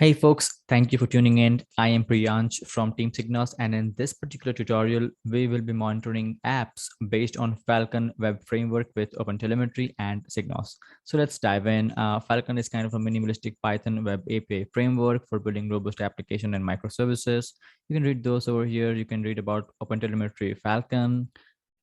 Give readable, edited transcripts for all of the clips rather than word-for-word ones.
Hey folks, thank you for tuning in. I am Priyansh from Team SigNoz, and in this particular tutorial, we will be monitoring apps based on Falcon Web Framework with OpenTelemetry and SigNoz. So let's dive in. Falcon is kind of a minimalistic Python web API framework for building robust application and microservices. You can read those over here. You can read about OpenTelemetry Falcon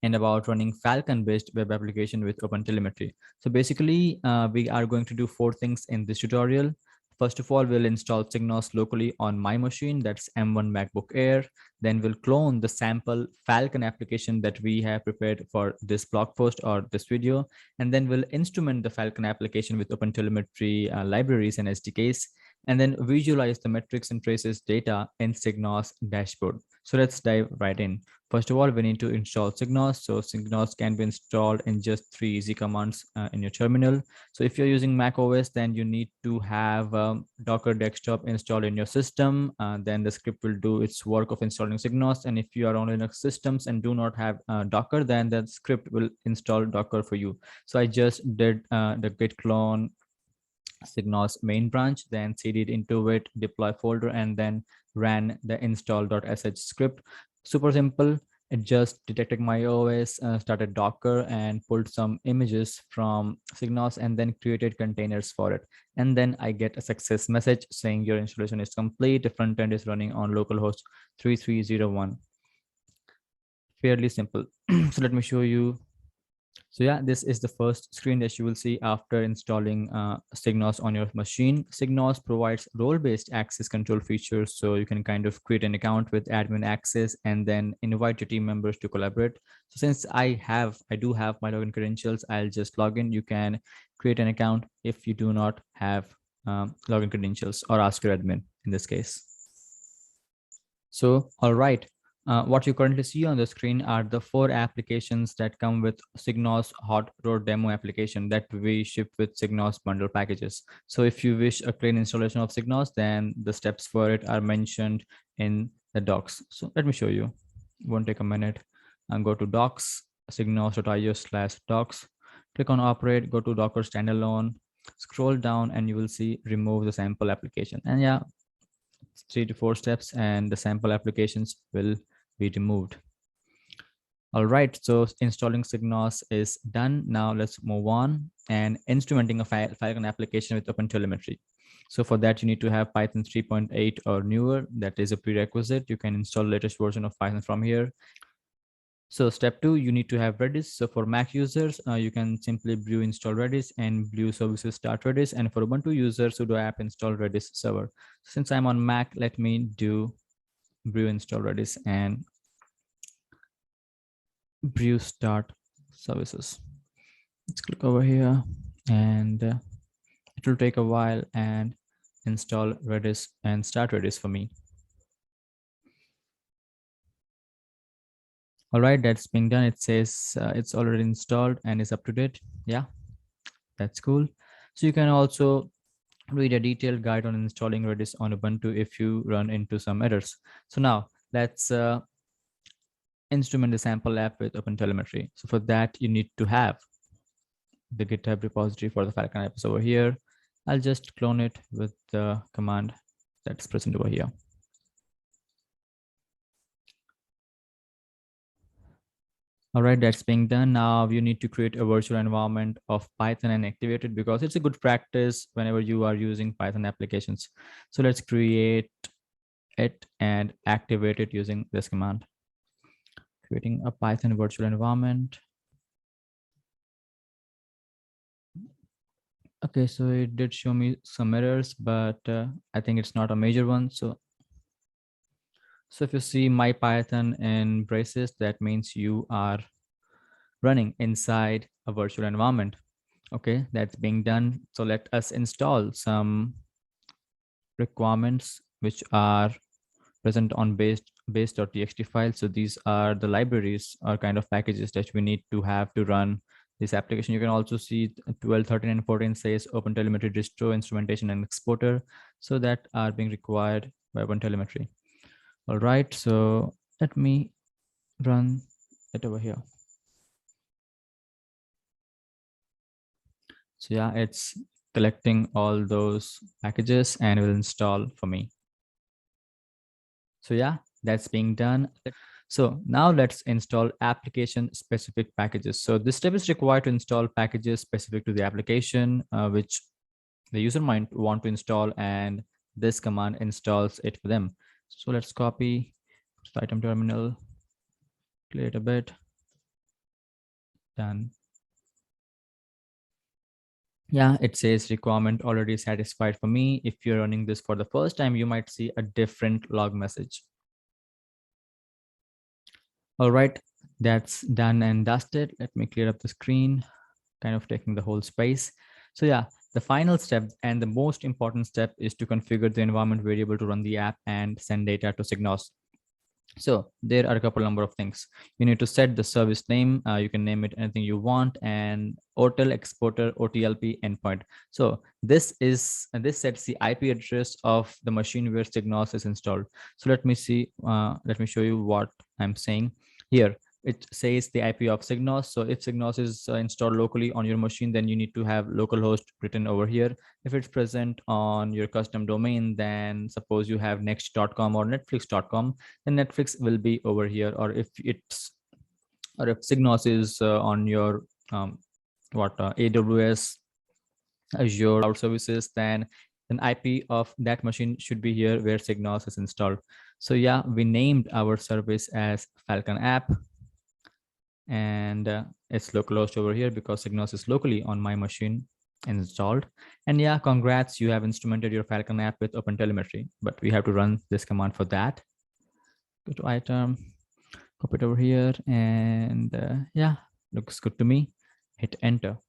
and about running Falcon-based web application with OpenTelemetry. So basically, we are going to do four things in this tutorial. First of all, we'll install SigNoz locally on my machine, that's M1 MacBook Air. Then we'll clone the sample Falcon application that we have prepared for this blog post or this video. And then we'll instrument the Falcon application with OpenTelemetry libraries and SDKs, and then visualize the metrics and traces data in SigNoz Dashboard. So let's dive right in. First of all, we need to install SigNoz. So SigNoz can be installed in just 3 easy commands in your terminal. So if you're using Mac OS, then you need to have Docker Desktop installed in your system. Then the script will do its work of installing SigNoz. And if you are on Linux systems and do not have Docker, then that script will install Docker for you. So I just did the git clone SigNoz main branch, then cd'd into it, deploy folder, and then ran the install.sh script. Super simple. It just detected my OS, started Docker, and pulled some images from SigNoz, and then created containers for it. And then I get a success message saying your installation is complete. The front end is running on localhost 3301. Fairly simple. So let me show you. So yeah, this is the first screen that you will see after installing SigNoz on your machine. SigNoz provides role-based access control features, so you can kind of create an account with admin access and then invite your team members to collaborate. So since I do have my login credentials, I'll just log in. You can create an account if you do not have login credentials, or ask your admin in this case. So, all right. What you currently see on the screen are the 4 applications that come with SigNoz Hot Rod Demo application that we ship with SigNoz bundle packages. So if you wish a clean installation of SigNoz, then the steps for it are mentioned in the docs. So let me show you. It won't take a minute. And go to docs, signoz.io/docs. Click on operate, go to Docker standalone, scroll down, and you will see remove the sample application. And yeah, 3 to 4 steps and the sample applications will be removed. All right, so installing SigNoz is done. Now let's move on and instrumenting a Falcon application with OpenTelemetry. So for that, you need to have Python 3.8 or newer. That is a prerequisite. You can install the latest version of Python from here. So step 2, you need to have Redis. So for Mac users, you can simply brew install Redis and brew services start Redis. And for Ubuntu users, sudo app install Redis server. Since I'm on Mac, let me do brew install Redis and brew start services. Let's click over here, and it will take a while and install Redis and start Redis for me. All right, that's being done. It says it's already installed and is up to date. Yeah, that's cool. So you can also read a detailed guide on installing Redis on Ubuntu if you run into some errors. So now let's instrument the sample app with OpenTelemetry. So for that, you need to have the GitHub repository for the Falcon app is over here. I'll just clone it with the command that's present over here. All right, that's being done. Now you need to create a virtual environment of Python and activate it, because it's a good practice whenever you are using Python applications. So let's create it and activate it using this command. Creating a Python virtual environment. Okay, so it did show me some errors, but I think it's not a major one. So if you see my Python in braces, that means you are running inside a virtual environment. Okay, that's being done. So let us install some requirements which are present on base.txt file. So these are the libraries or kind of packages that we need to have to run this application. You can also see 12, 13, and 14 says OpenTelemetry distro, instrumentation, and exporter. So that are being required by OpenTelemetry. All right, so let me run it over here. So yeah, it's collecting all those packages and will install for me. So yeah, that's being done. So now let's install application specific packages. So this step is required to install packages specific to the application, which the user might want to install, and this command installs it for them. So let's copy the item terminal, clear it a bit, done. Yeah, it says requirement already satisfied for me. If you're running this for the first time, you might see a different log message. All right, that's done and dusted. Let me clear up the screen, kind of taking the whole space. So yeah, the final step and the most important step is to configure the environment variable to run the app and send data to SigNoz. So there are a couple number of things. You need to set the service name. You can name it anything you want, and OTL exporter OTLP endpoint. So this sets the IP address of the machine where SigNoz is installed. So let me see. Let me show you what I'm saying here. It says the IP of SigNoz. So if SigNoz is installed locally on your machine, then you need to have localhost written over here. If it's present on your custom domain, then suppose you have next.com or netflix.com, then Netflix will be over here. Or if SigNoz is on your AWS, Azure cloud services, then an IP of that machine should be here where SigNoz is installed. So yeah, we named our service as Falcon App, and it's localhost over here because SigNoz is locally on my machine installed. And yeah, congrats, you have instrumented your Falcon app with OpenTelemetry, but we have to run this command for that. Go to item, copy it over here, and yeah, looks good to me. Hit enter.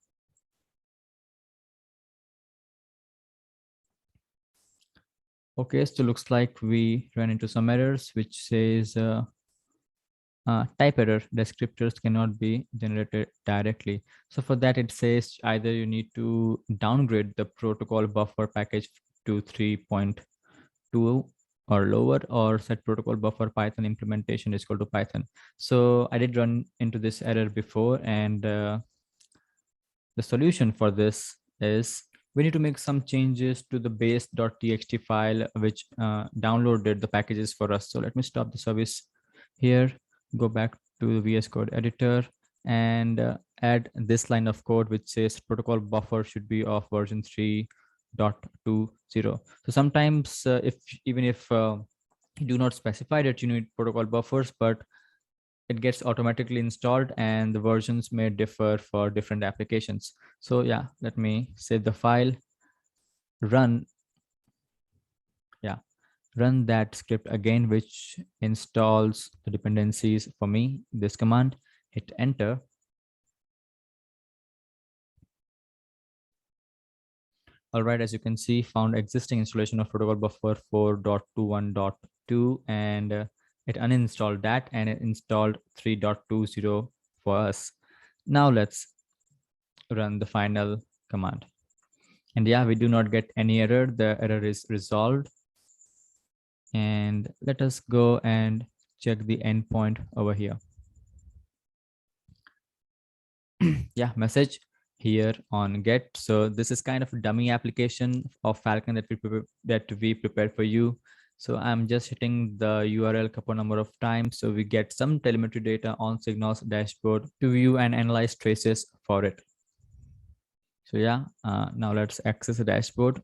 Okay, so looks like we ran into some errors, which says type error, descriptors cannot be generated directly. So for that, it says either you need to downgrade the protocol buffer package to 3.2 or lower, or set protocol buffer Python implementation is equal to Python. So I did run into this error before, and the solution for this is we need to make some changes to the base.txt file, which downloaded the packages for us. So let me stop the service here, go back to the VS Code editor, and add this line of code which says protocol buffer should be of version 3.20. So sometimes even if you do not specify that you need protocol buffers, but it gets automatically installed and the versions may differ for different applications. So yeah, let me save the file, run that script again, which installs the dependencies for me, this command, hit enter. All right, as you can see, found existing installation of protocol buffer 4.21.2, and it uninstalled that and it installed 3.20 for us. Now let's run the final command. And yeah, we do not get any error. The error is resolved. And let us go and check the endpoint over here. Yeah, message here on get. So this is kind of a dummy application of Falcon that we prepared for you. So I'm just hitting the URL couple number of times. So we get some telemetry data on SigNoz Dashboard to view and analyze traces for it. So yeah, now let's access the dashboard.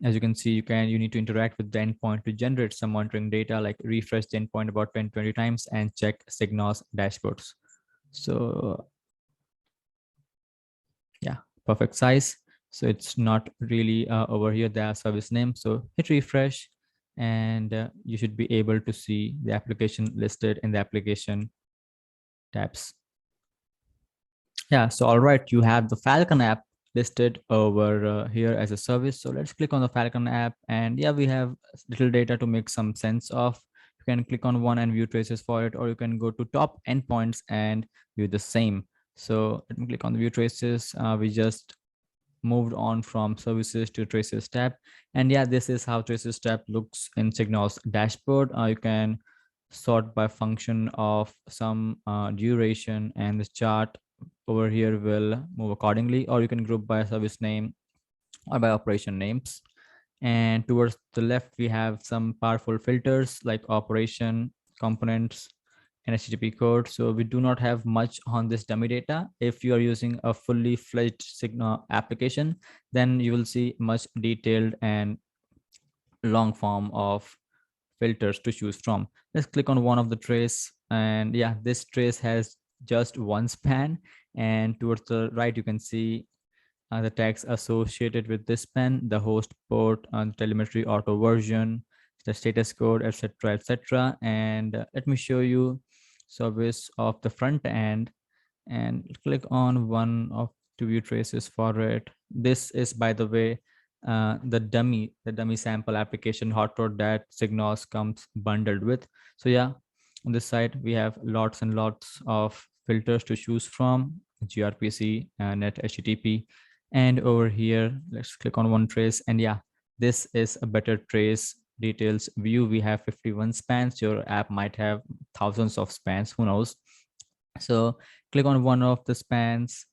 As you can see, you need to interact with the endpoint to generate some monitoring data, like refresh the endpoint about 10-20 times and check SigNoz dashboards. So yeah, perfect size. So it's not really over here, the service name. So hit refresh and you should be able to see the application listed in the application tabs. Yeah, so all right, you have the Falcon app listed over here as a service. So let's click on the Falcon app, and yeah, we have little data to make some sense of. You can click on one and view traces for it, or you can go to top endpoints and view the same. So let me click on the view traces. We just moved on from services to traces tab, and yeah, this is how traces tab looks in SigNoz dashboard. You can sort by function of some duration, and the chart over here will move accordingly, or you can group by service name or by operation names. And towards the left, we have some powerful filters like operation, components, and HTTP code. So we do not have much on this dummy data. If you are using a fully fledged SigNoz application, then you will see much detailed and long form of filters to choose from. Let's click on one of the trace, and yeah, this trace has just one span, and towards the right you can see the tags associated with this span, the host port, and telemetry auto version, the status code, etc., etc. And let me show you service of the front end, and click on one of to view traces for it. This is, by the way, the dummy sample application hot rod that SigNoz comes bundled with. So yeah, on this side we have lots and lots of filters to choose from: gRPC, net, HTTP. And over here, let's click on one trace, and yeah, this is a better trace details view. We have 51 spans. Your app might have thousands of spans, who knows. So click on one of the spans,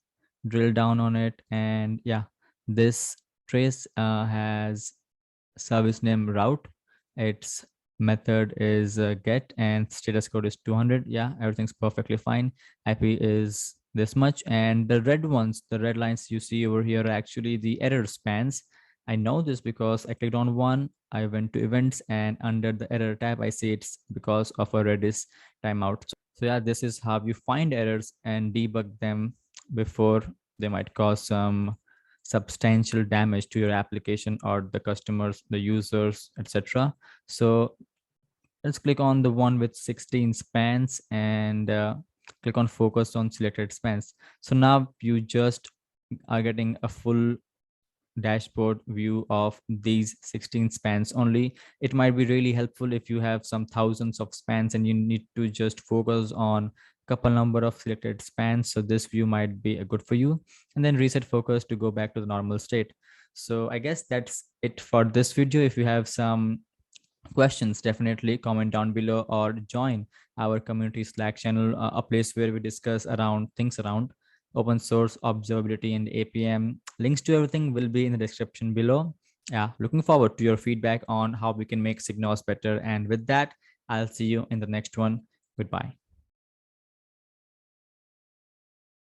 drill down on it, and yeah, this trace has service name route. Its method is get, and status code is 200. Yeah, everything's perfectly fine. IP is this much, and the red ones, the red lines you see over here, are actually the error spans. I know this because I clicked on one, I went to events, and under the error tab I see it's because of a Redis timeout. So yeah, this is how you find errors and debug them before they might cause some substantial damage to your application or the customers, the users, etc. So let's click on the one with 16 spans, and click on focus on selected spans. So now you just are getting a full dashboard view of these 16 spans only. It might be really helpful if you have some thousands of spans and you need to just focus on couple number of selected spans. So this view might be a good for you, and then reset focus to go back to the normal state. So I guess that's it for this video. If you have some questions, definitely comment down below or join our community Slack channel, a place where we discuss around things around open source, observability, and APM. Links to everything will be in the description below. Yeah, looking forward to your feedback on how we can make SigNoz better. And with that, I'll see you in the next one. Goodbye.